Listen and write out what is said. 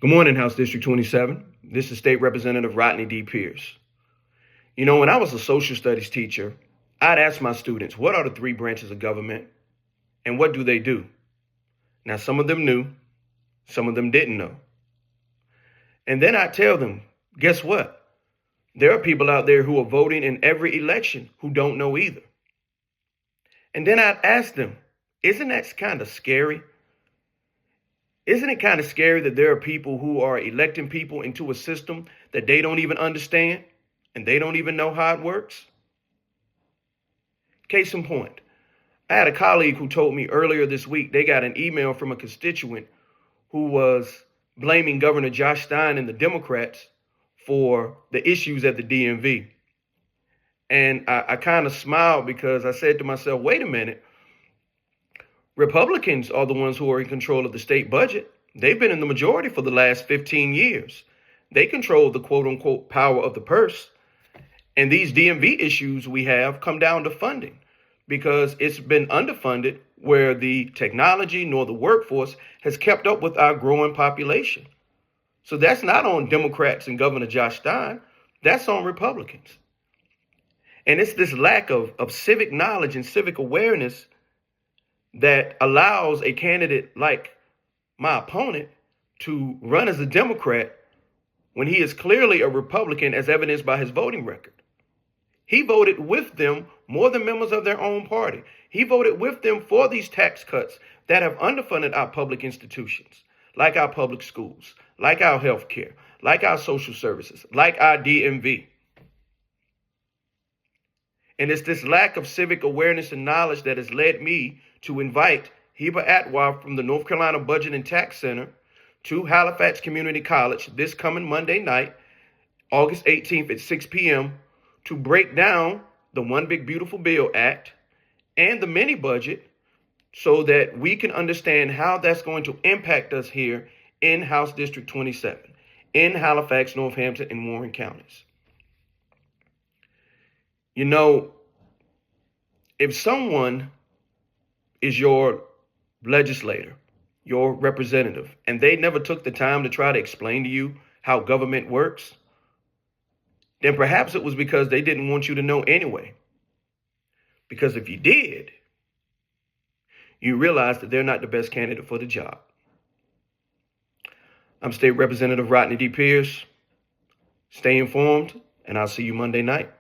Good morning, House District 27. This is State Representative Rodney D. Pierce. You know, when I was a social studies teacher, I'd ask my students, what are the three branches of government and what do they do? Now, some of them knew, some of them didn't know. And then I'd tell them, guess what? There are people out there who are voting in every election who don't know either. And then I'd ask them, isn't that kind of scary? Isn't it kind of scary that there are people who are electing people into a system that they don't even understand and they don't even know how it works? Case in point, I had a colleague who told me earlier this week they got an email from a constituent who was blaming Governor Josh Stein and the Democrats for the issues at the DMV. And I kind of smiled because I said to myself, wait a minute. Republicans are the ones who are in control of the state budget. They've been in the majority for the last 15 years. They control the quote unquote power of the purse. And these DMV issues we have come down to funding because it's been underfunded where the technology nor the workforce has kept up with our growing population. So that's not on Democrats and Governor Josh Stein. That's on Republicans. And it's this lack of civic knowledge and civic awareness that allows a candidate like my opponent to run as a Democrat when he is clearly a Republican, as evidenced by his voting record. He voted with them more than members of their own party. He voted with them for these tax cuts that have underfunded our public institutions, like our public schools, like our health care, like our social services, like our DMV. And it's this lack of civic awareness and knowledge that has led me to invite Heba Atwa from the North Carolina Budget and Tax Center to Halifax Community College this coming Monday night, August 18th at 6 p.m. to break down the One Big Beautiful Bill Act and the mini budget so that we can understand how that's going to impact us here in House District 27, in Halifax, Northampton, and Warren counties. You know, if someone is your legislator, your representative, and they never took the time to try to explain to you how government works, then perhaps it was because they didn't want you to know anyway. Because if you did, you realize that they're not the best candidate for the job. I'm State Representative Rodney D. Pierce. Stay informed, and I'll see you Monday night.